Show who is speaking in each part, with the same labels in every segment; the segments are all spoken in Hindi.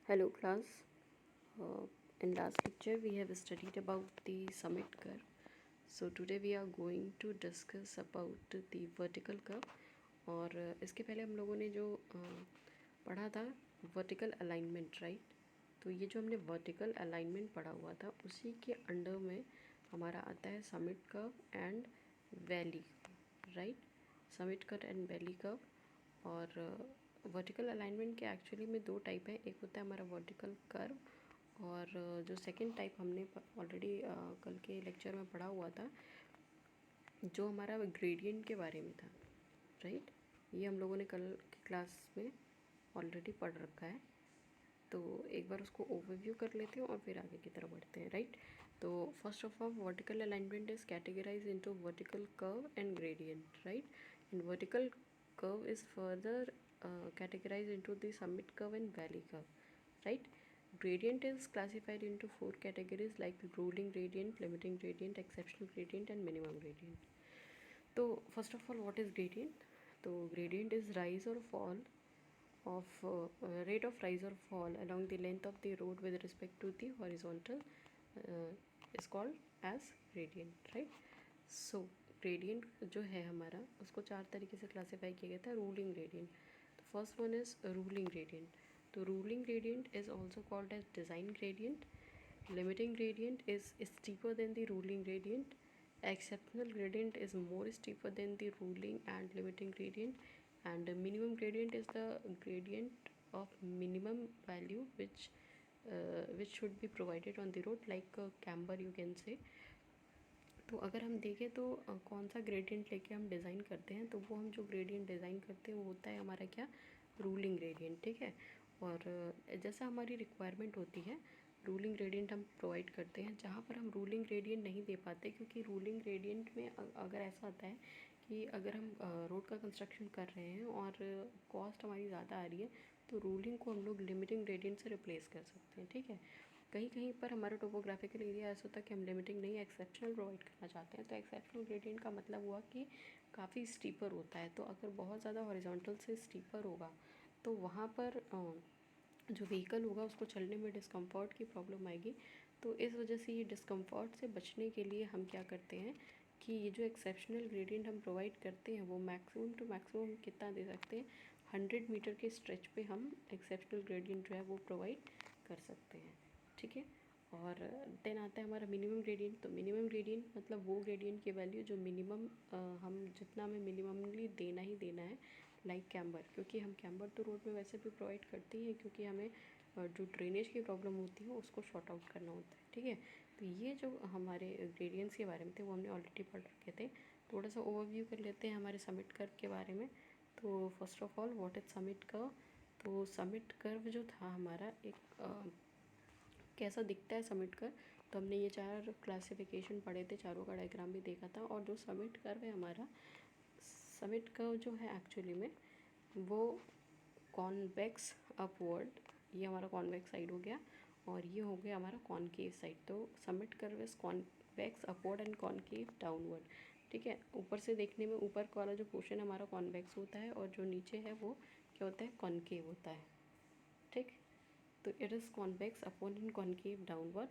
Speaker 1: Hello class. In last lecture we have studied about the summit curve. So today we are going to discuss about the vertical curve. और इसके पहले हम लोगों ने जो पढ़ा था वर्टिकल अलाइनमेंट, राइट। तो ये जो हमने वर्टिकल अलाइनमेंट पढ़ा हुआ था उसी के अंडर में हमारा आता है summit curve and valley, right. Summit curve and valley curve. और वर्टिकल अलाइनमेंट के एक्चुअली में दो टाइप है, एक होता है हमारा वर्टिकल कर्व और जो सेकंड टाइप हमने ऑलरेडी कल के लेक्चर में पढ़ा हुआ था जो हमारा ग्रेडियंट के बारे में था, राइट। ये हम लोगों ने कल की क्लास में ऑलरेडी पढ़ रखा है, तो एक बार उसको ओवरव्यू कर लेते हैं और फिर आगे की तरफ बढ़ते हैं, राइट। तो first of all vertical alignment is categorize into vertical curve and gradient, right. And vertical curve is further categorized into the summit curve and valley curve, right. Gradient is classified into four categories like ruling gradient, limiting gradient, exceptional gradient and minimum gradient. So first of all, what is gradient? So gradient is rise or fall of rate of rise or fall along the length of the road with respect to the horizontal uh, is called as gradient, right. So gradient जो है हमारा उसको चार तरीके से क्लासीफाई किया गया था। रूलिंग ग्रेडियंट, तो first one is ruling gradient. तो ruling gradient is also called as design gradient. Limiting gradient is steeper than the ruling gradient. Exceptional gradient is more steeper than the ruling and limiting gradient. And the minimum gradient is the gradient of minimum value which should be provided on the road, like camber you can say. तो अगर हम देखें तो कौन सा ग्रेडियंट लेके हम डिज़ाइन करते हैं, तो वो हम जो ग्रेडियंट डिज़ाइन करते हैं वो होता है हमारा क्या, रूलिंग ग्रेडियंट, ठीक है। और जैसा हमारी रिक्वायरमेंट होती है रूलिंग ग्रेडियंट हम प्रोवाइड करते हैं। जहाँ पर हम रूलिंग ग्रेडियंट नहीं दे पाते, क्योंकि रूलिंग ग्रेडियंट में अगर ऐसा होता है कि अगर हम रोड का कंस्ट्रक्शन कर रहे हैं और कॉस्ट हमारी ज़्यादा आ रही है, तो रूलिंग को हम लोग लिमिटिंग ग्रेडियंट से रिप्लेस कर सकते हैं, ठीक है। कहीं कहीं पर हमारा टोपोग्राफिकल एरिया ऐसा होता है कि हम लिमिटिंग नहीं एक्सेप्शनल प्रोवाइड करना चाहते हैं, तो एक्सेप्शनल ग्रेडियंट का मतलब हुआ कि काफ़ी स्टीपर होता है। तो अगर बहुत ज़्यादा हॉरिजॉन्टल से स्टीपर होगा तो वहाँ पर जो व्हीकल होगा उसको चलने में डिस्कम्फर्ट की प्रॉब्लम आएगी। तो इस वजह से ये डिस्कम्फर्ट से बचने के लिए हम क्या करते हैं कि ये जो एक्सेप्शनल ग्रेडियंट हम प्रोवाइड करते हैं वो मैक्सिमम टू मैक्सिमम कितना दे सकते हैं, 100 मीटर के स्ट्रेच पे हम एक्सेप्शनल ग्रेडियंट जो है वो प्रोवाइड कर सकते हैं, ठीक है। और देन आता है हमारा मिनिमम ग्रेडियंट। तो मिनिमम ग्रेडियंट मतलब वो ग्रेडियंट की वैल्यू जो मिनिमम हम जितना हमें मिनिममली देना ही देना है, लाइक कैम्बर। क्योंकि हम कैम्बर तो रोड में वैसे भी प्रोवाइड करते ही हैं, क्योंकि हमें जो ड्रेनेज की प्रॉब्लम होती है उसको शॉर्ट आउट करना होता है, ठीक है। तो ये जो हमारे ग्रेडियंट्स के बारे में थे वो हमने ऑलरेडी पढ़ रखे थे। थोड़ा सा ओवरव्यू कर लेते हैं हमारे समिट कर्व के बारे में। तो first of all what is summit curve? तो समिट कर्व जो था हमारा एक कैसा दिखता है समिट कर्व, तो हमने ये चार क्लासिफिकेशन पढ़े थे, चारों का डायग्राम भी देखा था। और जो समिट कर्व है हमारा, समिट कर्व जो है एक्चुअली में वो कॉन्वेक्स अपवर्ड, ये हमारा कॉन्वेक्स साइड हो गया और ये हो गया हमारा कॉनकेव साइड। तो summit curve is convex upward and concave downward, ठीक है। ऊपर से देखने में ऊपर वाला जो पोर्शन हमारा कॉन्वेक्स होता है और जो नीचे है वो क्या होता है, कॉनकेव होता है, ठीक। तो it is convex upward and concave downward.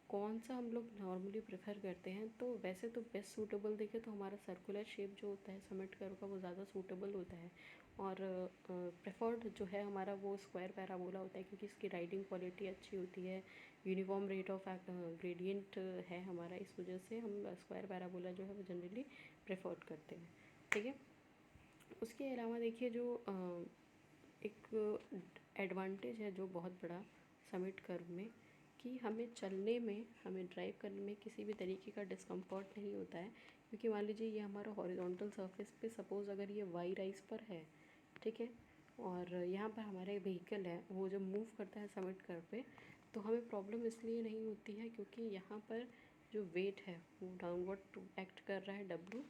Speaker 1: कौन सा हम लोग नॉर्मली प्रेफर करते हैं, तो वैसे तो बेस्ट सूटेबल देखे तो हमारा सर्कुलर शेप जो होता है समिट कर्व का वो ज़्यादा सूटेबल होता है। और प्रेफर्ड जो है हमारा वो स्क्वायर पैराबोला होता है, क्योंकि इसकी राइडिंग क्वालिटी अच्छी होती है, यूनिफॉर्म रेट ऑफ ग्रेडियंट है हमारा, इस वजह से हम स्क्वायर पैराबोला जो है वो जनरली प्रेफर्ड करते हैं, ठीक है। उसके अलावा देखिए जो एक एडवांटेज है जो बहुत बड़ा समिट कर्व में, कि हमें चलने में, हमें ड्राइव करने में किसी भी तरीके का डिस्कम्फर्ट नहीं होता है। क्योंकि मान लीजिए ये हमारा हॉरिजॉन्टल सरफेस पे सपोज़ अगर ये वाई राइज पर है, ठीक है, और यहाँ पर हमारा व्हीकल है वो जब मूव करता है समिट कर्व पे, तो हमें प्रॉब्लम इसलिए नहीं होती है क्योंकि यहाँ पर जो वेट है वो डाउनवर्ड एक्ट कर रहा है डब्लू,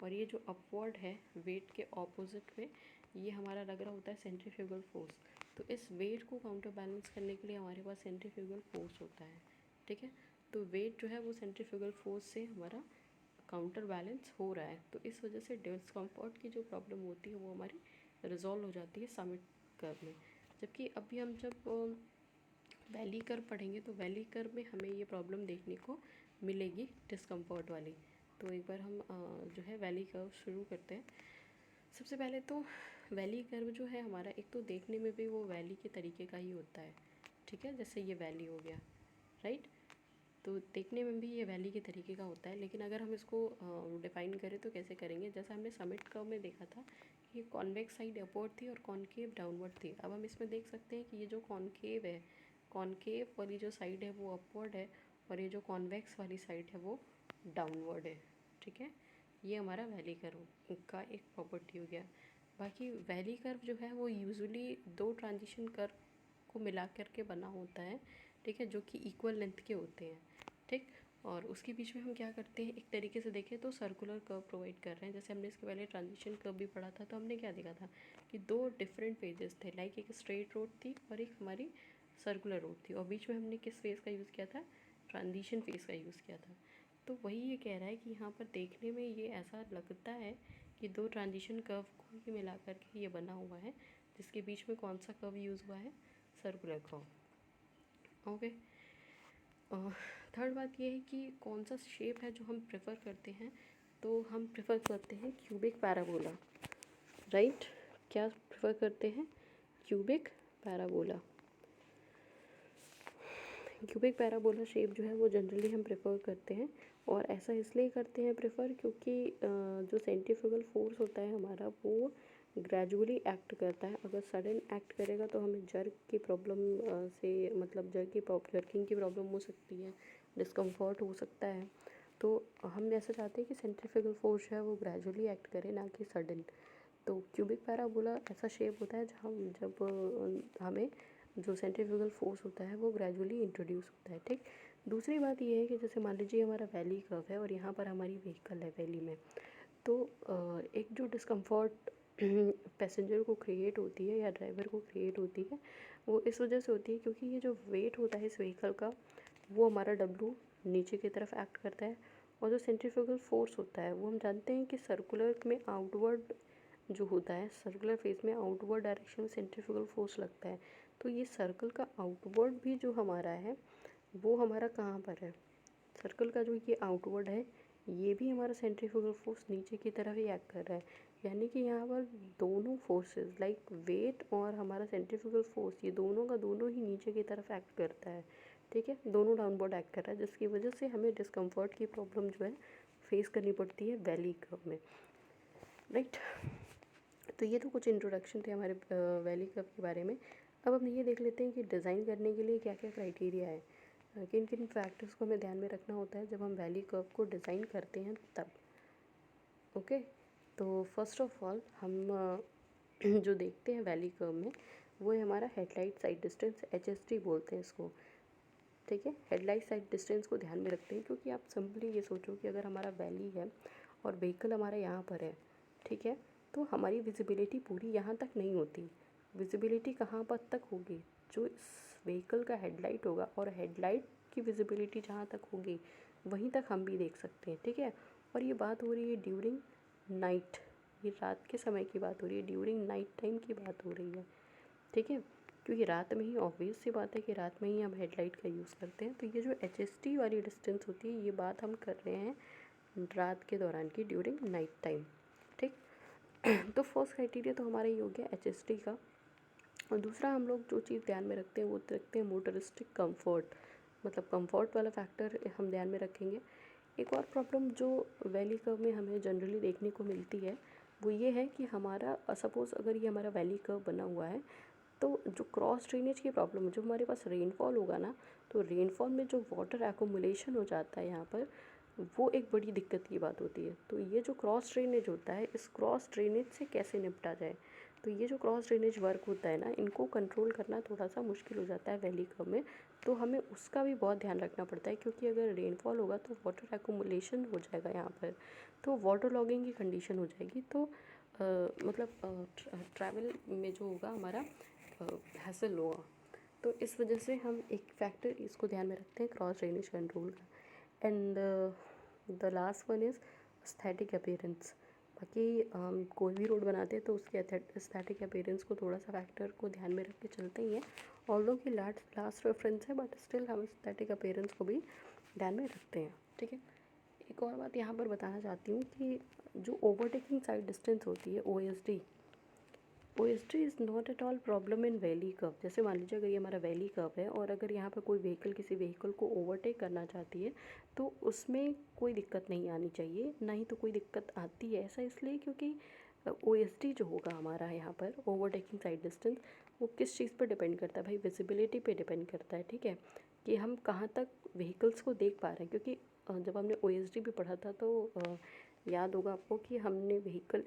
Speaker 1: और ये जो अपवर्ड है वेट के ऑपोजिट में ये हमारा लग रहा होता है सेंट्रीफ्यूगल फोर्स। तो इस वेट को काउंटर बैलेंस करने के लिए हमारे पास सेंट्रीफ्यूगल फोर्स होता है, ठीक है। तो वेट जो है वो सेंट्रीफ्यूगल फोर्स से हमारा काउंटर बैलेंस हो रहा है, तो इस वजह से डिस्कम्फर्ट की जो प्रॉब्लम होती है वो हमारी रिजॉल्व हो जाती है समिट कर्व में। जबकि अभी हम जब वैली कर्व पढ़ेंगे तो वैली कर्व में हमें ये प्रॉब्लम देखने को मिलेगी, डिस्कम्फर्ट वाली। तो एक बार हम जो है वैली कर्व शुरू करते हैं। सबसे पहले तो वैली कर्व जो है हमारा, एक तो देखने में भी वो वैली के तरीके का ही होता है, ठीक है, जैसे ये वैली हो गया, राइट। तो देखने में भी ये वैली के तरीके का होता है, लेकिन अगर हम इसको डिफाइन करें तो कैसे करेंगे, जैसा हमने समिट कर्व में देखा था कि कॉन्वेक्स साइड अपवर्ड थी और कॉनकेव डाउनवर्ड थी। अब हम इसमें देख सकते हैं कि ये जो कॉनकेव है, कॉनकेव वाली जो साइड है वो अपवर्ड है और ये जो कॉन्वेक्स वाली साइड है वो डाउनवर्ड है, ठीक है। ये हमारा वैली कर्व का एक प्रॉपर्टी हो गया। बाकी वैली कर्व जो है वो यूजुअली दो ट्रांजिशन कर्व को मिला करके बना होता है, ठीक है, जो कि इक्वल लेंथ के होते हैं, ठीक। और उसके बीच में हम क्या करते हैं, एक तरीके से देखें तो सर्कुलर कर्व प्रोवाइड कर रहे हैं। जैसे हमने इसके पहले ट्रांजिशन कर्व भी पढ़ा था, तो हमने क्या देखा था कि दो डिफरेंट फेजेस थे, लाइक एक स्ट्रेट रोड थी और एक हमारी सर्कुलर रोड थी, और बीच में हमने किस फेज़ का यूज़ किया था, ट्रांजिशन फेज़ का यूज़ किया था। तो वही ये कह रहा है कि यहाँ पर देखने में ये ऐसा लगता है कि दो ट्रांजिशन कर्व को ही मिला करके ये बना हुआ है, जिसके बीच में कौन सा कर्व यूज़ हुआ है, सर्कुलर कर्व, ओके। थर्ड बात ये है कि कौन सा शेप है जो हम प्रेफर करते हैं, तो हम प्रेफर करते हैं क्यूबिक पैराबोला, राइट। क्या प्रेफर करते हैं, cubic parabola. Cubic parabola shape जो है वो जनरली हम प्रेफर करते हैं, और ऐसा इसलिए करते हैं प्रेफर क्योंकि जो सेंट्रीफ्यूगल फोर्स होता है हमारा वो ग्रेजुअली एक्ट करता है। अगर सडन एक्ट करेगा तो हमें जर्क की प्रॉब्लम से, मतलब जर्किंग की प्रॉब्लम हो सकती है, डिस्कम्फर्ट हो सकता है। तो हम ऐसा चाहते हैं कि सेंट्रीफ्यूगल फोर्स जो है वो ग्रेजुअली एक्ट करे, ना कि सडन। तो क्यूबिक पैराबोला ऐसा शेप होता है जहाँ जब हमें जो सेंट्रीफ्यूगल फोर्स होता है वो ग्रेजुअली इंट्रोड्यूस होता है, ठीक। दूसरी बात ये है कि जैसे मान लीजिए हमारा वैली कर्व है और यहाँ पर हमारी व्हीकल है वैली में, तो एक जो डिस्कम्फर्ट पैसेंजर को क्रिएट होती है या ड्राइवर को क्रिएट होती है, वो इस वजह से होती है क्योंकि ये जो वेट होता है इस व्हीकल का, वो हमारा डब्लू नीचे की तरफ एक्ट करता है, और जो सेंट्रीफ्यूगल फोर्स होता है वो हम जानते हैं कि सर्कुलर में आउटवर्ड जो होता है, सर्कुलर फेज में आउटवर्ड डायरेक्शन में सेंट्रीफ्यूगल फोर्स लगता है। तो ये सर्कल का आउटवर्ड भी जो हमारा है वो हमारा कहाँ पर है, सर्कल का जो ये आउटवर्ड है ये भी हमारा सेंट्रीफ्यूगल फोर्स नीचे की तरफ ही एक्ट कर रहा है। यानी कि यहाँ पर दोनों फोर्सेस लाइक वेट और हमारा सेंट्रीफ्यूगल फोर्स, ये दोनों का दोनों ही नीचे की तरफ एक्ट करता है, ठीक है, दोनों डाउनवर्ड एक्ट कर रहा है, जिसकी वजह से हमें डिस्कम्फर्ट की प्रॉब्लम जो है फेस करनी पड़ती है वैली कर्व में, राइट। तो ये तो कुछ इंट्रोडक्शन थे हमारे वैली कर्व के बारे में। अब हम ये देख लेते हैं कि डिज़ाइन करने के लिए क्या क्या क्राइटेरिया है, किन किन फैक्टर्स को हमें ध्यान में रखना होता है जब हम वैली कर्व को डिज़ाइन करते हैं तब, ओके। तो फर्स्ट ऑफ ऑल हम जो देखते हैं वैली कर्व में वो है हमारा हेडलाइट साइड डिस्टेंस, HSD बोलते हैं इसको, ठीक है। हेडलाइट साइड डिस्टेंस को ध्यान में रखते हैं क्योंकि आप सिंपली ये सोचो कि अगर हमारा वैली है और व्हीकल हमारा यहाँ पर है, ठीक है, तो हमारी विजिबिलिटी पूरी यहाँ तक नहीं होती। विजिबिलिटी कहाँ पर तक होगी, जो इस व्हीकल का हेडलाइट होगा, और हेडलाइट की विजिबिलिटी जहाँ तक होगी वहीं तक हम भी देख सकते हैं, ठीक है। और ये बात हो रही है ड्यूरिंग नाइट, ये रात के समय की बात हो रही है, ड्यूरिंग नाइट टाइम की बात हो रही है, ठीक है, क्योंकि रात में ही ऑब्वियस सी बात है कि रात में ही हम हेडलाइट का यूज़ करते हैं। तो ये जो HSD वाली डिस्टेंस होती है ये बात हम कर रहे हैं रात के दौरान की, ड्यूरिंग नाइट टाइम, ठीक। तो फर्स्ट क्राइटेरिया तो हमारा ये हो गया HSD का। और दूसरा हम लोग जो चीज़ ध्यान में रखते हैं वो रखते हैं मोटरिस्टिक कंफर्ट, मतलब कंफर्ट वाला फैक्टर हम ध्यान में रखेंगे। एक और प्रॉब्लम जो वैली कर्व में हमें जनरली देखने को मिलती है वो ये है कि हमारा सपोज़ अगर ये हमारा वैली कर्व बना हुआ है, तो जो क्रॉस ड्रेनेज की प्रॉब्लम है, जो हमारे पास रेनफॉल होगा ना, तो रेनफॉल में जो वाटर एकोमुलेशन हो जाता है यहाँ पर, वो एक बड़ी दिक्कत की बात होती है। तो ये जो क्रॉस ड्रेनेज होता है, इस क्रॉस ड्रेनेज से कैसे निपटा जाए, तो ये जो क्रॉस ड्रेनेज वर्क होता है ना, इनको कंट्रोल करना थोड़ा सा मुश्किल हो जाता है वैली कर्व में। तो हमें उसका भी बहुत ध्यान रखना पड़ता है, क्योंकि अगर रेनफॉल होगा तो वाटर एकोमुलेशन हो जाएगा यहाँ पर, तो वाटर लॉगिंग की कंडीशन हो जाएगी। तो मतलब ट्रैवल में जो होगा हमारा हैसल होगा। तो इस वजह से हम एक फैक्टर इसको ध्यान में रखते हैं, क्रॉस ड्रेनेज कंट्रोल का। And the last one is aesthetic appearance. बाकी कोई भी रोड बनाते हैं तो उसके एस्थेटिक अपीयरेंस को थोड़ा सा फैक्टर को ध्यान में रख के चलते ही हैं। ऑल्दो कि लास्ट रेफरेंस है बट स्टिल हम स्टैटिक अपीयरेंस को भी ध्यान में रखते हैं, ठीक है। एक और बात यहाँ पर बताना चाहती हूँ कि जो ओवरटेकिंग साइड डिस्टेंस होती है OSD is not at all problem in valley curve. जैसे मान लीजिए अगर ये हमारा वैली कर्व है और अगर यहाँ पर कोई व्हीकल किसी व्हीकल को ओवरटेक करना चाहती है तो उसमें कोई दिक्कत नहीं आनी चाहिए, ना ही तो कोई दिक्कत आती है। ऐसा इसलिए क्योंकि OSD जो होगा हमारा यहाँ पर ओवरटेकिंग साइड डिस्टेंस, वो किस चीज़ पर डिपेंड करता है भाई, विजिबिलिटी पे डिपेंड करता है, ठीक है, कि हम कहाँ तक व्हीकल्स को देख पा रहे हैं। क्योंकि जब हमने OSD भी पढ़ा था तो याद होगा आपको कि हमने व्हीकल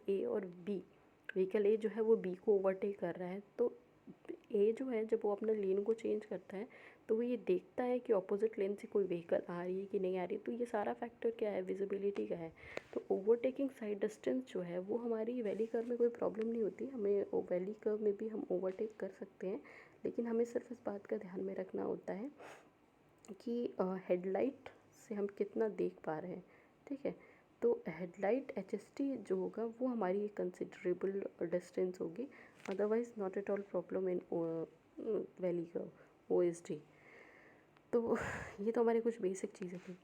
Speaker 1: ए जो है वो बी को ओवरटेक कर रहा है, तो ए जो है जब वो अपना लेन को चेंज करता है तो वो ये देखता है कि ऑपोजिट लेन से कोई व्हीकल आ रही है कि नहीं आ रही है। तो ये सारा फैक्टर क्या है, विजिबिलिटी का है। तो ओवरटेकिंग साइड डिस्टेंस जो है वो हमारी वैली कर्व में कोई प्रॉब्लम नहीं होती, हमें वैली कर्व में भी हम ओवरटेक कर सकते हैं। लेकिन हमें सिर्फ इस बात का ध्यान में रखना होता है कि हेडलाइट से हम कितना देख पा रहे हैं, ठीक है। तो हेडलाइट HST जो होगा वो हमारी कंसिडरेबल डिस्टेंस होगी, otherwise not at all problem in valley curve OSD। तो ये तो हमारे कुछ बेसिक चीज़ें थी।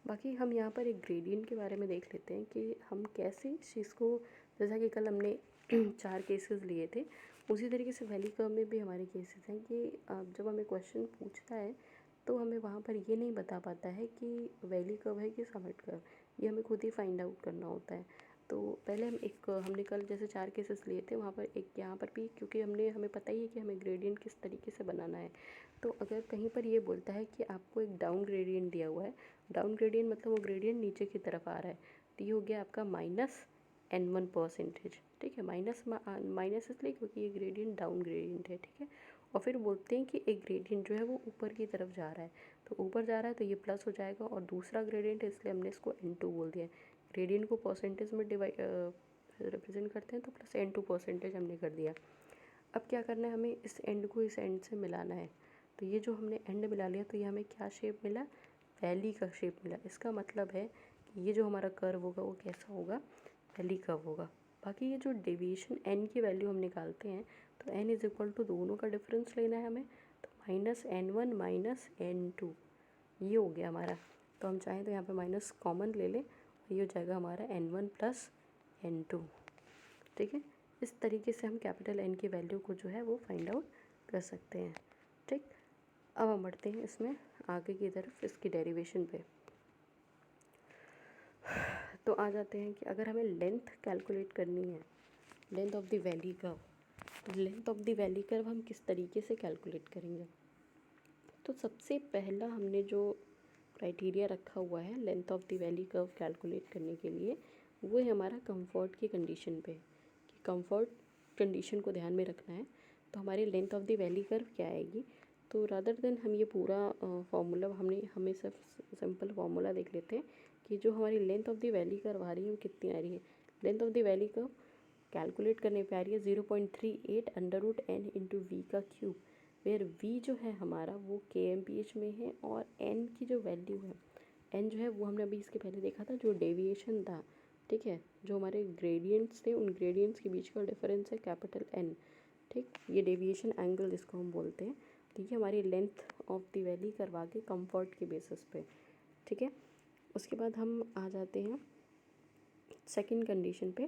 Speaker 1: बाकी हम यहाँ पर एक ग्रेडियंट के बारे में देख लेते हैं कि हम कैसे इस चीज़ को, जैसा कि कल हमने 4 केसेस लिए थे, उसी तरीके से वैली कर्व में भी हमारे केसेस हैं कि जब हमें क्वेश्चन पूछता है तो हमें वहाँ पर ये नहीं बता पाता है कि वैली कर्व है कि समिट कर्व, ये हमें खुद ही फाइंड आउट करना होता है। तो पहले हमने कल जैसे 4 केसेस लिए थे, वहाँ पर एक यहाँ पर भी, क्योंकि हमें पता ही है कि हमें ग्रेडियंट किस तरीके से बनाना है। तो अगर कहीं पर ये बोलता है कि आपको एक डाउन ग्रेडियंट दिया हुआ है, डाउन ग्रेडियंट मतलब वो ग्रेडियंट नीचे की तरफ आ रहा है, तो ये हो गया आपका -N1%, ठीक है। माइनस इसलिए क्योंकि ये ग्रेडियंट डाउन ग्रेडियंट है, ठीक है। और फिर बोलते हैं कि एक ग्रेडियंट जो है वो ऊपर की तरफ जा रहा है, तो ऊपर जा रहा है तो ये प्लस हो जाएगा, और दूसरा ग्रेडियंट है इसलिए हमने इसको N2 बोल दिया है। ग्रेडियंट को परसेंटेज में रिप्रेजेंट करते हैं तो +N2% हमने कर दिया। अब क्या करना है, हमें इस एंड को इस एंड से मिलाना है। तो ये जो हमने एंड मिला लिया तो ये हमें क्या शेप मिला, वैली का शेप मिला। इसका मतलब है कि ये जो हमारा कर्व होगा वो कैसा होगा, वैली कर्व होगा। बाकी ये जो डेविएशन n की वैल्यू हम निकालते हैं तो n इज़ इक्वल टू दोनों का डिफरेंस लेना है हमें, तो -N1 -N2 ये हो गया हमारा। तो हम चाहें तो यहाँ पे माइनस कॉमन ले लें और ये हो जाएगा हमारा N1 + N2, ठीक है। इस तरीके से हम कैपिटल N की वैल्यू को जो है वो फाइंड आउट कर सकते हैं, ठीक। अब हम बढ़ते हैं इसमें आगे की तरफ, इसकी डेरिवेशन पे। तो आ जाते हैं कि अगर हमें लेंथ कैलकुलेट करनी है, length of the valley curve, तो length of the valley curve हम किस तरीके से कैलकुलेट करेंगे। तो सबसे पहला हमने जो क्राइटेरिया रखा हुआ है length of the valley curve calculate करने के लिए, वो है हमारा कंफर्ट की कंडीशन पे, कि कंफर्ट कंडीशन को ध्यान में रखना है। तो हमारी length of the valley curve क्या आएगी, तो रादर देन हम ये पूरा फार्मूला हमें सिर्फ सिंपल फार्मूला देख लेते हैं कि जो हमारी length of the valley curve आ रही है वो कितनी आ रही है। Length of the valley curve calculate करने पे आ रही है 0.38 √n × v का क्यूब, वेयर v जो है हमारा वो kmph में है, और n की जो वैल्यू है, n जो है वो हमने अभी इसके पहले देखा था, जो डेविएशन था, ठीक है, जो हमारे ग्रेडियंट्स थे उन ग्रेडियंट्स के बीच का डिफरेंस है कैपिटल N, ठीक। ये डेविएशन एंगल जिसको हम बोलते हैं। तो ये हमारी लेंथ ऑफ द वैली करवा के कंफर्ट के बेसिस पे, ठीक है। उसके बाद हम आ जाते हैं सेकंड कंडीशन पे।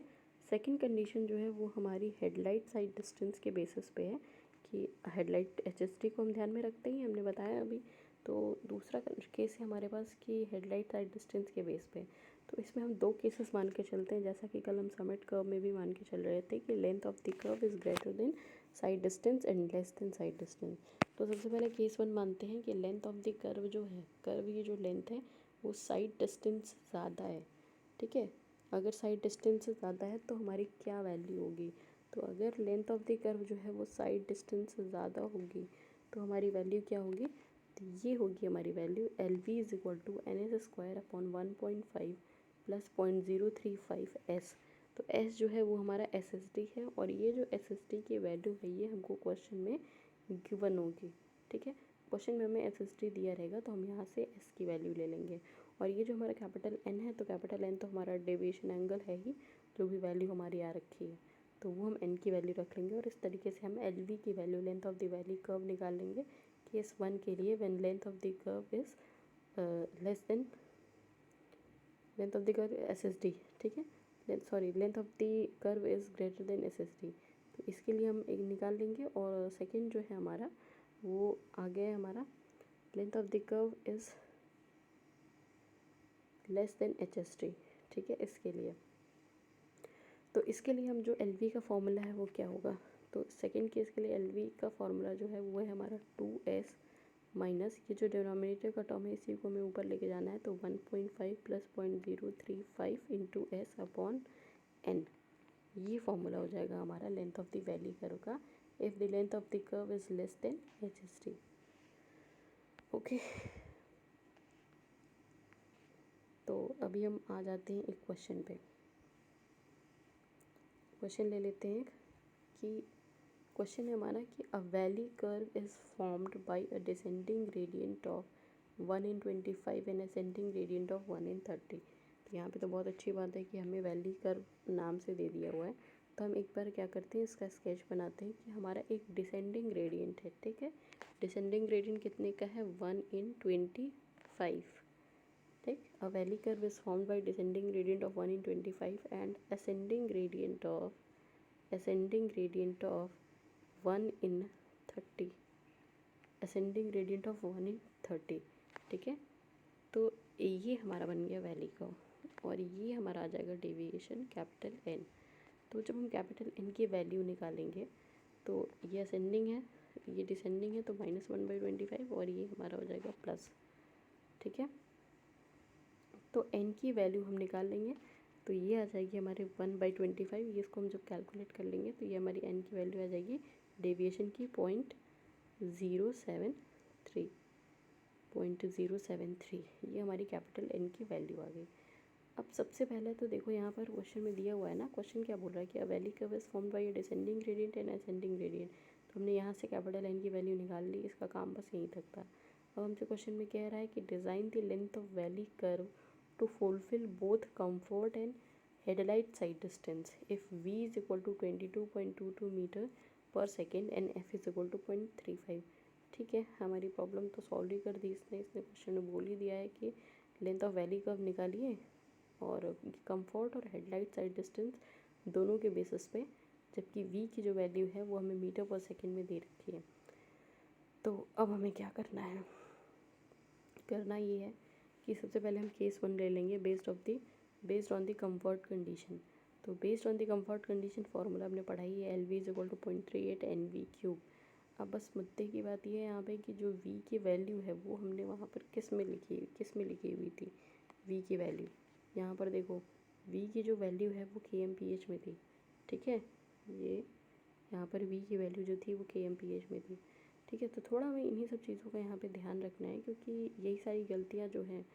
Speaker 1: सेकंड कंडीशन जो है वो हमारी हेडलाइट साइड डिस्टेंस के बेसिस पे है, कि हेडलाइट HST को हम ध्यान में रखते ही हमने बताया अभी। तो दूसरा केस है हमारे पास कि हेडलाइट साइड डिस्टेंस के बेस पे। तो इसमें हम 2 केसेस मान के चलते हैं, जैसा कि कल हम समिट कर्व में भी मान के चल रहे थे कि length of the curve is greater then side distance and less than side distance. तो सबसे पहले केस 1 मानते हैं कि लेंथ ऑफ द कर्व जो है, कर्व की जो लेंथ है वो साइड डिस्टेंस ज़्यादा है, ठीक है। अगर साइड डिस्टेंस से ज़्यादा है तो हमारी क्या वैल्यू होगी, तो अगर लेंथ ऑफ द कर्व जो है वो साइड डिस्टेंस से ज़्यादा होगी तो हमारी वैल्यू क्या होगी, तो ये होगी हमारी वैल्यू LV = NS²/1.5 + 0.035 S। तो S जो है वो हमारा SSD है, और ये जो SSD की वैल्यू है ये हमको क्वेश्चन में गिवन होगी, ठीक है। क्वेश्चन में हमें SSD दिया रहेगा तो हम यहाँ से S की वैल्यू ले लेंगे। और ये जो हमारा कैपिटल N है, तो कैपिटल N तो हमारा डेविएशन एंगल है ही, जो भी वैल्यू हमारी आ रखी है। तो वो हम n की वैल्यू रख लेंगे और इस तरीके से हम एल वी की value length of the valley curve निकाल लेंगे केस 1 के लिए when length of the curve is less then length of the curve S S D, ठीक है, length of the curve is greater than S S D. तो इसके लिए हम एक निकाल लेंगे और सेकेंड जो है हमारा वो आ गया है हमारा length of the curve is less than H S D, ठीक है। इसके लिए तो इसके लिए हम जो एल वी का फॉर्मूला है वो क्या होगा, तो सेकेंड केस के लिए एल वी का फॉर्मूला जो है वो है हमारा 2s माइनस ये जो डिनोमिनेटर का टर्म है इसी को हमें ऊपर लेके जाना है, तो 1.5 plus 0.035 into S upon N, ये फॉर्मूला हो जाएगा हमारा length of the valley curve का if the length of the curve is less than H S D. Okay, तो अभी हम आ जाते हैं एक क्वेश्चन पे। क्वेश्चन ले लेते हैं कि क्वेश्चन है हमारा कि अ valley curve is formed by a descending gradient of 1 in 25 and ascending gradient of 1 in 30। तो यहाँ पे तो बहुत अच्छी बात है कि हमें वैली कर्व नाम से दे दिया हुआ है। तो हम एक बार क्या करते हैं इसका स्केच बनाते हैं कि हमारा एक डिसेंडिंग ग्रेडियंट है, ठीक है। डिसेंडिंग ग्रेडियंट कितने का है 1 in 25, ठीक। अ valley curve is formed by descending gradient of 1 in 25 and ascending gradient of 1 in 30, ascending gradient of 1 in 30, ठीक है। तो ये हमारा बन गया वैली का और ये हमारा आ जाएगा डेविएशन कैपिटल एन। तो जब हम कैपिटल एन की वैल्यू निकालेंगे तो ये असेंडिंग है, ये डिसेंडिंग है, तो -1/25 और ये हमारा हो जाएगा प्लस, ठीक है। तो n की वैल्यू हम निकाल लेंगे तो ये आ जाएगी हमारे 1/25, ये इसको हम जब कैलकुलेट कर लेंगे तो ये हमारी n की वैल्यू आ जाएगी डेविएशन की 0.073, ये हमारी कैपिटल n की वैल्यू आ गई। अब सबसे पहले तो देखो यहाँ पर क्वेश्चन में दिया हुआ है ना, क्वेश्चन क्या बोल रहा है कि अ valley curve is formed by a descending gradient and ascending gradient. तो हमने यहाँ से कैपिटल एन की वैल्यू निकाल ली, इसका काम बस यहीं तक था। अब हमसे क्वेश्चन में कह रहा है कि design the length of valley curve to fulfil both comfort and headlight side distance if v is equal to 22.22 metre per second and f is equal to 0.35। ठीक है, हमारी प्रॉब्लम तो सॉल्व ही कर दी इसने क्वेश्चन में बोल ही दिया है कि लेंथ ऑफ वैली कर्व निकालिए और कंफर्ट और हेडलाइट साइड डिस्टेंस दोनों के बेसिस पे, जबकि v की जो वैल्यू है वो हमें मीटर पर सेकेंड में दे रखी है। तो अब हमें क्या करना है, करना ये है कि सबसे पहले हम केस 1 ले लेंगे based on the comfort condition. तो based on the comfort condition formula हमने पढ़ाई है, L V is equal to 0.38 N V cube. अब बस मुद्दे की बात ये है यहाँ पे कि जो v की वैल्यू है वो हमने वहाँ पर किस में लिखी हुई थी v की वैल्यू। यहाँ पर देखो v की जो वैल्यू है वो kmph में थी, ठीक है। ये यहाँ पर v की वैल्यू जो थी वो kmph में थी, ठीक है। तो थोड़ा हमें इन्हीं सब चीज़ों का यहाँ पे ध्यान रखना है क्योंकि यही सारी गलतियाँ जो हैं,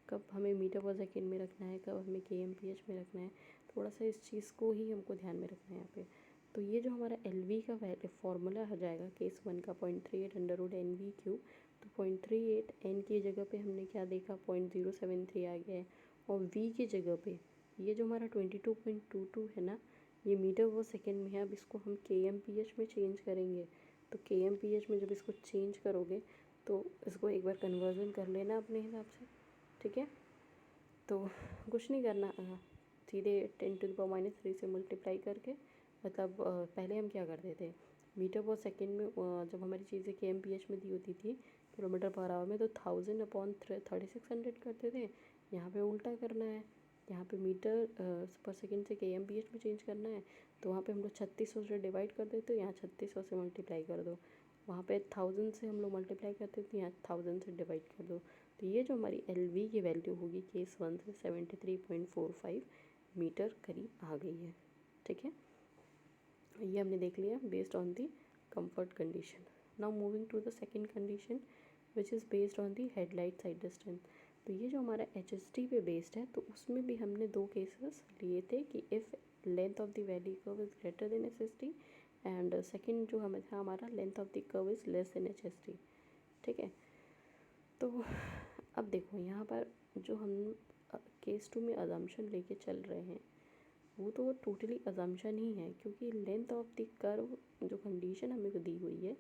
Speaker 1: कब हमें मीटर पर सेकेंड में रखना है, कब हमें kmph में रखना है, थोड़ा सा इस चीज़ को ही हमको ध्यान में रखना है यहाँ पे। तो ये जो हमारा एल वी का फॉर्मूला हो जाएगा केस 1 का 0.38 under root N V cube. तो 0.38 एन की जगह पे हमने क्या देखा 0.073 आ गया है और v की जगह पे ये जो हमारा 22.22 है ना, ये मीटर पर सेकेंड में है। अब इसको हम kmph में चेंज करेंगे, तो kmph में जब इसको चेंज करोगे तो इसको एक बार कन्वर्जन कर लेना अपने हिसाब से, ठीक है। तो कुछ नहीं करना, सीधे 10⁻³ से मल्टीप्लाई करके, मतलब पहले हम क्या करते थे मीटर पर सेकेंड में, जब हमारी चीज़ें kmph में दी होती थी किलोमीटर पर आवर में, तो 1000/3600 करते थे। यहाँ पे उल्टा करना है, यहाँ पे मीटर पर सेकेंड से kmph में चेंज करना है, तो वहाँ पे हम लोग 3600 से डिवाइड कर देते, यहाँ 3600 से मल्टीप्लाई कर दो। वहाँ पे 1000 से हम लोग मल्टीप्लाई करते थे, यहाँ 1000 से डिवाइड कर दो। तो ये जो हमारी एल वी की वैल्यू होगी केस 1 से 73.45 मीटर करीब आ गई है, ठीक है। ये हमने देख लिया based on the comfort condition. Now moving to the second condition which is based on the headlight side distance. तो ये जो हमारा एच एस टी पे बेस्ड है, तो उसमें भी हमने दो केसेस लिए थे कि if length of the valley curve is greater then H S T and second जो हमें था हमारा length of the curve is less than H S T, ठीक है। तो अब देखो यहाँ पर जो हम केस 2 में अजम्पशन लेके चल रहे हैं वो तो टोटली अजम्पशन ही है, क्योंकि लेंथ ऑफ द कर्व जो कंडीशन हमें को दी हुई है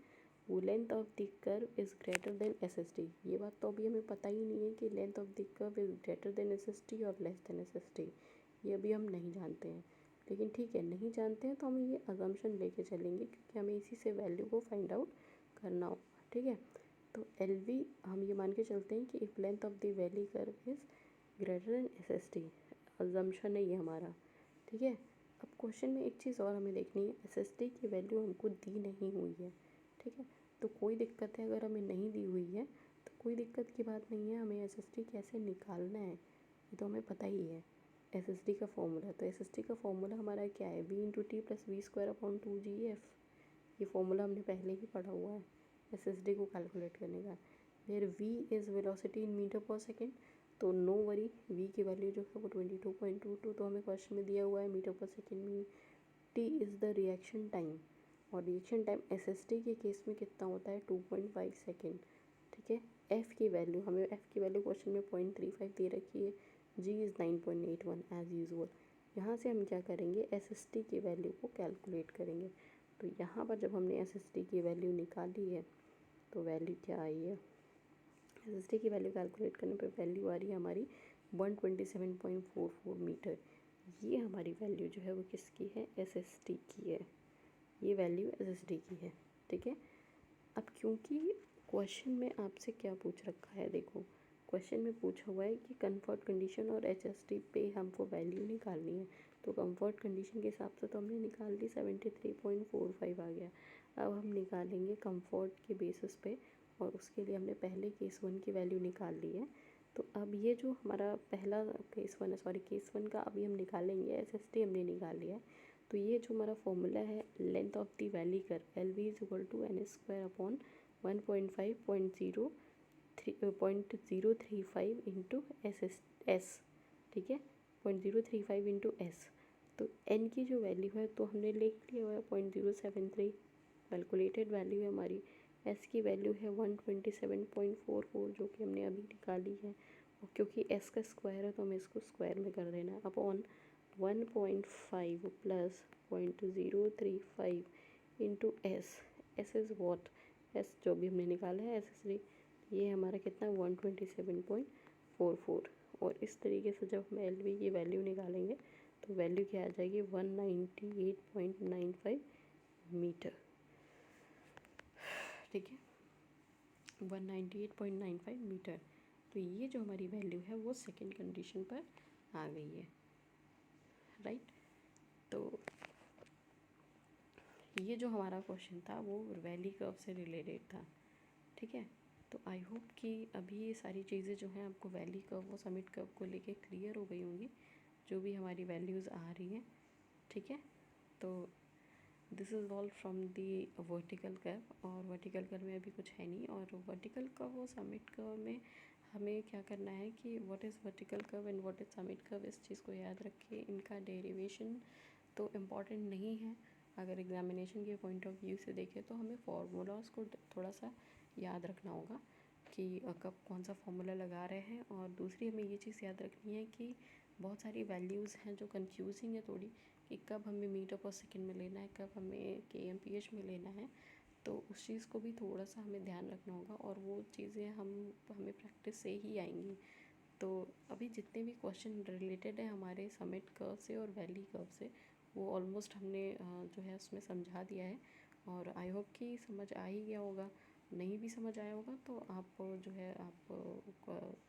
Speaker 1: वो length of the curve is greater than S S T. ये बात तो अभी हमें पता ही नहीं है कि length of the curve is greater than S S T और less than S S T, ये अभी हम नहीं जानते हैं। लेकिन ठीक है, नहीं जानते हैं तो हम ये अजम्पशन लेके चलेंगे, क्योंकि हमें इसी से वैल्यू को फाइंड आउट करना होगा। ठीक है, तो एल वी हम ये मान के चलते हैं कि if length of the valley curve is greater than S S T, assumption है ये हमारा। ठीक है, अब क्वेश्चन में एक चीज़ और हमें देखनी है, एस एस टी की वैल्यू हमको दी नहीं हुई है। ठीक है, तो कोई दिक्कत है, अगर हमें नहीं दी हुई है तो कोई दिक्कत की बात नहीं है, हमें एस एस टी कैसे निकालना है ये तो हमें पता ही है। एस एस टी का फॉर्मूला, तो एस एस टी का फॉर्मूला हमारा क्या है, v into t plus v square upon 2GF। ये फॉर्मूला हमने पहले ही पढ़ा हुआ है एस एस टी को कैलकुलेट करने का। फिर v is velocity in metre per second, तो नो वरी, वी की वैल्यू जो है वो 22.22 तो हमें क्वेश्चन में दिया हुआ है मीटर पर सेकेंड में। T is the reaction time, और reaction time S S T के केस में कितना होता है 2.5 सेकेंड। ठीक है, एफ़ की वैल्यू, हमें एफ़ की वैल्यू क्वेश्चन में 0.35 दे रखी है, जी इज़ 9.81 एज़ यूजुअल। यहाँ से हम क्या करेंगे, एस एस टी की वैल्यू को कैलकुलेट करेंगे। तो यहाँ पर जब हमने एस एस टी की वैल्यू निकाली है तो वैल्यू क्या आई है, एस एस टी की वैल्यू कैलकुलेट करने पे वैल्यू आ रही है हमारी 127.44 मीटर। ये हमारी वैल्यू जो है वो किसकी है, एस एस टी की है, ये वैल्यू एस एस टी की है। ठीक है, अब क्योंकि क्वेश्चन में आपसे क्या पूछ रखा है, देखो क्वेश्चन में पूछा हुआ है कि कंफर्ट कंडीशन और एच एस टी पे हमको वैल्यू निकालनी है। तो कंफर्ट कंडीशन के हिसाब से तो हमने निकाल ली, 73.45 आ गया। अब हम निकालेंगे कंफर्ट के बेसिस पे, और उसके लिए हमने पहले केस वन की वैल्यू निकाल ली है। तो अब ये जो हमारा पहला केस वन है, सॉरी केस वन का अभी हम निकालेंगे, एस एस टी हमने निकाल लिया है। तो ये जो हमारा फॉर्मूला है length of the valley curve, L V is equal to N square upon 1.5.035 into S. ठीक है, 0.035 इंटू एस। तो एन की जो वैल्यू है तो हमने लिख लिया हुआ है 0.073, कैलकुलेटेड वैल्यू है हमारी। एस की वैल्यू है 127.44 जो कि हमने अभी निकाली है, और क्योंकि एस का स्क्वायर है तो हमें इसको स्क्वायर में कर देना है, upon 1.5 plus 0.035 into S. S is what, S जो भी हमने निकाला है एस एस डी, ये हमारा कितना 127.44। और इस तरीके से जब हम एल वी की वैल्यू निकालेंगे तो वैल्यू क्या आ जाएगी 198.95 मीटर। ठीक है, 198.95 मीटर। तो ये जो हमारी वैल्यू है वो सेकेंड कंडीशन पर आ गई है, राइट। तो ये जो हमारा क्वेश्चन था वो वैली कर्व से रिलेटेड था। ठीक है, तो आई होप कि अभी ये सारी चीज़ें जो हैं आपको वैली कर्व और समिट कर्व को लेके क्लियर हो गई होंगी, जो भी हमारी वैल्यूज़ आ रही हैं। ठीक है, तो this is all from the vertical curve, और वर्टिकल कर्व में अभी कुछ है नहीं। और वर्टिकल कर्व और समिट कर्व में हमें क्या करना है कि what is vertical curve and what is summit curve, इस चीज़ को याद रखिए। इनका डेरिवेशन तो इम्पॉर्टेंट नहीं है, अगर एग्जामिनेशन के पॉइंट ऑफ व्यू से देखें तो हमें फार्मूलाज को थोड़ा सा याद रखना होगा कि कब कौन सा फार्मूला लगा रहे हैं। और दूसरी हमें ये चीज़ याद रखनी है कि बहुत सारी वैल्यूज़ हैं जो कंफ्यूजिंग है थोड़ी, कि कब हमें मीटर पर सेकेंड में लेना है, कब हमें KMPH में लेना है। तो उस चीज़ को भी थोड़ा सा हमें ध्यान रखना होगा, और वो चीज़ें हमें प्रैक्टिस से ही आएंगी। तो अभी जितने भी क्वेश्चन रिलेटेड है हमारे समिट कर्व से और वैली कर्व से, वो ऑलमोस्ट हमने जो है उसमें समझा दिया है। और आई होप कि समझ आ ही गया होगा। नहीं भी समझ आया होगा तो आप जो है आप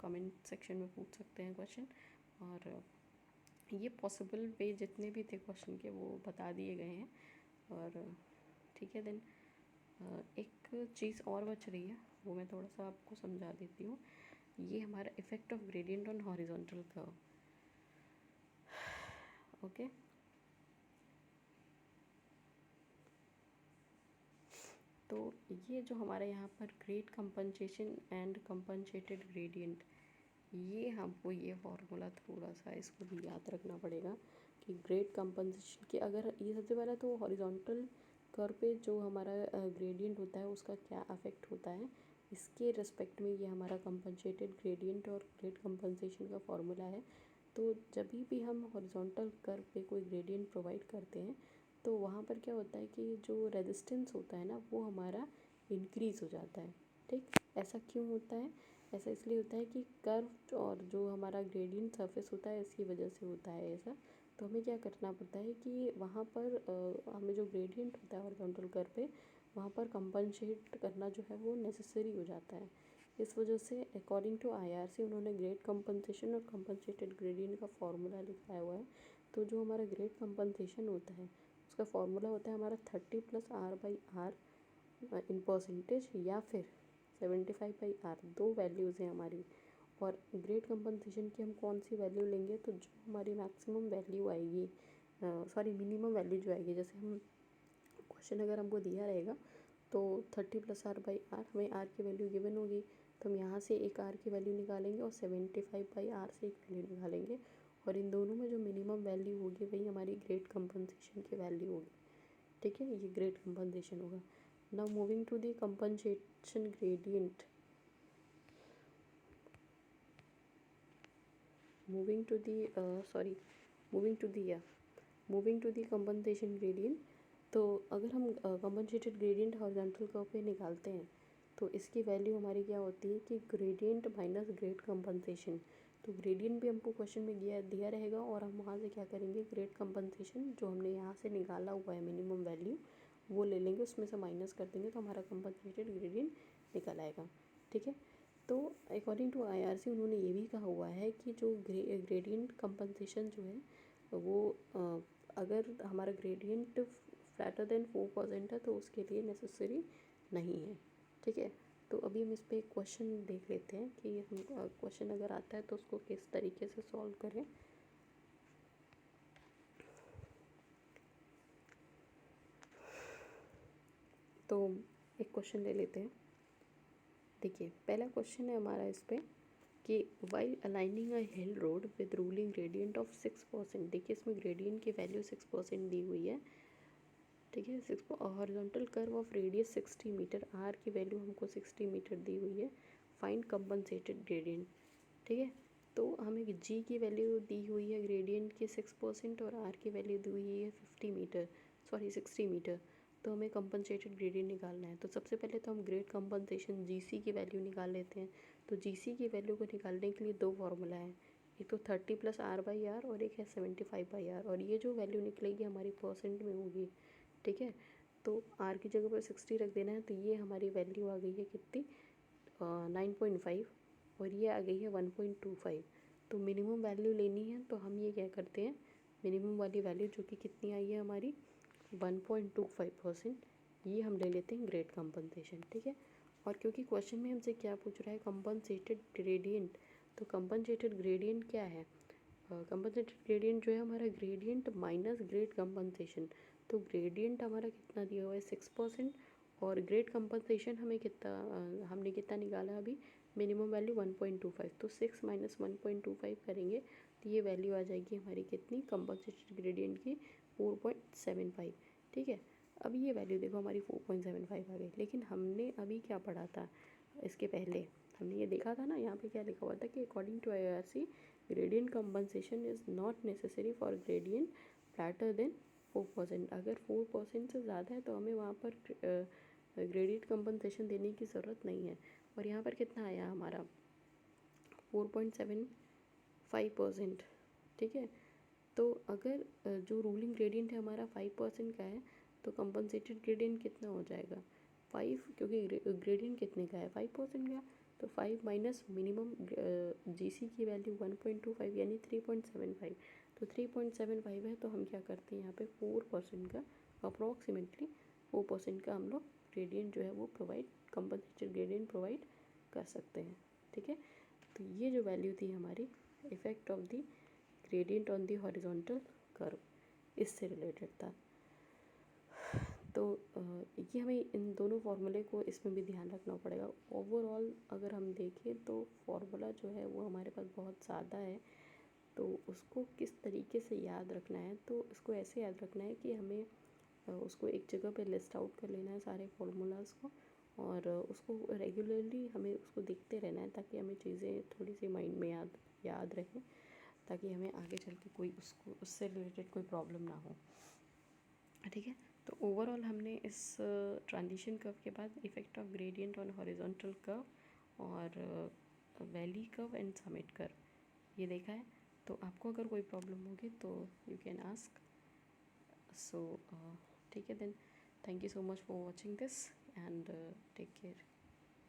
Speaker 1: कमेंट सेक्शन में पूछ सकते हैं क्वेश्चन, और ये पॉसिबल वे जितने भी थे क्वेश्चन के वो बता दिए गए हैं। और ठीक है, देन एक चीज़ और बच रही है, वो मैं थोड़ा सा आपको समझा देती हूँ। ये हमारा effect of gradient on horizontal curve. Okay, तो ये जो हमारे यहाँ पर grade compensation and compensated gradient, ये हमको ये फार्मूला थोड़ा सा इसको भी याद रखना पड़ेगा कि ग्रेड कंपनसेशन के, अगर ये सबसे पहले तो हॉरिजॉन्टल कर्व पे जो हमारा ग्रेडियंट होता है उसका क्या अफेक्ट होता है, इसके रिस्पेक्ट में ये हमारा कंपनसेटेड ग्रेडियंट और ग्रेड कंपनसेशन का फार्मूला है। तो जब भी हम हॉरिजॉन्टल कर्व पे कोई ग्रेडियंट प्रोवाइड करते हैं तो वहाँ पर क्या होता है कि जो रेजिस्टेंस होता है ना वो हमारा इंक्रीज़ हो जाता है। ठीक, ऐसा क्यों होता है? ऐसा इसलिए होता है कि कर्व और जो हमारा ग्रेडियंट सरफेस होता है इसकी वजह से होता है ऐसा। तो हमें क्या करना पड़ता है कि वहाँ पर हमें जो ग्रेडियंट होता है हॉरिजॉन्टल कर्व पे वहाँ पर कंपनसेट करना जो है वो नेसेसरी हो जाता है। इस वजह से अकॉर्डिंग टू आईआरसी उन्होंने ग्रेड कंपनसेशन और कंपनसेटेड ग्रेडियंट का फॉर्मूला लिखाया हुआ है। तो जो हमारा ग्रेड कंपनसेशन होता है उसका फॉर्मूला होता है हमारा 30+R/R इन परसेंटेज या फिर 75/R, दो वैल्यूज़ हैं हमारी। और ग्रेड कंपनसेशन की हम कौन सी वैल्यू लेंगे तो जो हमारी मैक्सिमम वैल्यू आएगी, सॉरी मिनिमम वैल्यू जो आएगी, जैसे हम क्वेश्चन अगर हमको दिया रहेगा तो 30+R/R हमें R की वैल्यू गिवन होगी तो हम यहाँ से एक R की वैल्यू निकालेंगे और 75/R से एक वैल्यू निकालेंगे और इन दोनों में जो मिनिमम वैल्यू होगी वही हमारी ग्रेड कंपनसेशन की वैल्यू होगी। ठीक है, ये ग्रेड कंपनसेशन होगा। Now moving to the compensation gradient, moving to the compensation gradient. तो अगर हम कंपनसेटेड ग्रेडियंट हॉरिजॉन्टल कर्व पे निकालते हैं तो इसकी वैल्यू हमारी क्या होती है कि ग्रेडियंट माइनस ग्रेड कंपनसेशन। तो ग्रेडियंट भी हमको क्वेश्चन में दिया रहेगा और हम वहाँ से क्या करेंगे, ग्रेड कंपनसेशन जो हमने यहाँ से निकाला हुआ है मिनिमम वैल्यू वो ले लेंगे, उसमें से माइनस कर देंगे तो हमारा कंपनसेटेड ग्रेडियंट निकल आएगा। ठीक है, तो अकॉर्डिंग टू आईआरसी उन्होंने ये भी कहा हुआ है कि जो ग्रेडियंट कंपनसेशन जो है वो अगर हमारा ग्रेडियंट फ्लैटर देन 4% है तो उसके लिए नेसेसरी नहीं है। ठीक है, तो अभी हम इस पर एक क्वेश्चन देख लेते हैं कि हम क्वेश्चन अगर आता है तो उसको किस तरीके से सॉल्व करें। तो एक क्वेश्चन ले लेते हैं। देखिए पहला क्वेश्चन है हमारा इस पर कि while aligning a hill road with ruling gradient of 6%। देखिए इसमें ग्रेडियंट की वैल्यू 6% दी हुई है। ठीक है, 6 horizontal curve of radius 60 meter, R की वैल्यू हमको 60 मीटर दी हुई है। Find compensated gradient. ठीक है, तो हमें जी की वैल्यू दी हुई है ग्रेडियंट की 6% और आर की वैल्यू दी हुई है 60 मीटर। तो हमें कंपनसेटेड ग्रेडियंट निकालना है। तो सबसे पहले तो हम ग्रेड कंपनसेशन जीसी की वैल्यू निकाल लेते हैं। तो जीसी की वैल्यू को निकालने के लिए दो फार्मूला है, एक तो 30+R/R और एक है 75/R, और ये जो वैल्यू निकलेगी हमारी परसेंट में होगी। ठीक है, तो आर की जगह पर 60 रख देना है। तो ये हमारी वैल्यू आ गई है कितनी, 9.5, और ये आ गई है 1.25। तो मिनिमम वैल्यू लेनी है तो हम ये क्या करते हैं, मिनिमम वाली वैल्यू जो कि कितनी आई है हमारी 1.25%, ये हम ले लेते हैं ग्रेड कंपनसेशन। ठीक है, और क्योंकि क्वेश्चन में हमसे क्या पूछ रहा है, कंपनसेटेड ग्रेडियंट, तो कंपनसेटेड ग्रेडियंट क्या है, कंपनसेटेड ग्रेडियंट जो है हमारा ग्रेडियंट माइनस ग्रेड कंपनसेशन। तो ग्रेडियंट हमारा कितना दिया हुआ है 6% और ग्रेड कंपनसेशन हमें कितना हमने कितना निकाला अभी, मिनिमम वैल्यू 1.25। तो 6 माइनस 1.25 करेंगे तो ये वैल्यू आ जाएगी हमारी कितनी, कंपनसेटेड ग्रेडियंट की 4.75। ठीक है, अब ये वैल्यू देखो हमारी 4.75 आ गई। लेकिन हमने अभी क्या पढ़ा था, इसके पहले हमने ये देखा था ना, यहाँ पे क्या लिखा हुआ था कि according to IRC gradient compensation is not necessary for gradient flatter than 4%। अगर 4% से ज़्यादा है तो हमें वहाँ पर ग्रेडियंट कंपनसेशन देने की ज़रूरत नहीं है। और यहाँ पर कितना आया हमारा 4.75%। ठीक है, तो अगर जो रूलिंग ग्रेडियंट है हमारा 5% का है तो कंपनसेटेड ग्रेडियंट कितना हो जाएगा 5, क्योंकि ग्रेडियंट कितने का है 5% का। तो 5 माइनस मिनिमम जीसी की वैल्यू 1.25 यानी 3.75। तो 3.75 है तो हम क्या करते हैं यहाँ पे 4% का, अप्रॉक्सीमेटली 4% का हम लोग ग्रेडियंट जो है वो प्रोवाइड, कंपनसेटेड ग्रेडियंट प्रोवाइड कर सकते हैं। ठीक है, तो ये जो वैल्यू थी हमारी effect of the gradient on the horizontal curve, इससे रिलेटेड था। तो ये हमें इन दोनों फार्मूले को इसमें भी ध्यान रखना पड़ेगा। ओवरऑल अगर हम देखें तो फार्मूला जो है वो हमारे पास बहुत ज़्यादा है, तो उसको किस तरीके से याद रखना है, तो इसको ऐसे याद रखना है कि हमें उसको एक जगह पे लिस्ट आउट कर लेना है सारे फार्मूलाज़ को, और उसको रेगुलरली हमें उसको देखते रहना है ताकि हमें चीज़ें थोड़ी सी माइंड में याद रहें। ताकि हमें आगे चल के कोई उससे रिलेटेड कोई प्रॉब्लम ना हो। ठीक है, तो ओवरऑल हमने इस ट्रांजिशन कर्व के बाद effect of gradient on horizontal curve और valley curve and summit curve ये देखा है। तो आपको अगर कोई प्रॉब्लम होगी तो यू कैन आस्क। सो ठीक है then, thank you so much for watching this and take care.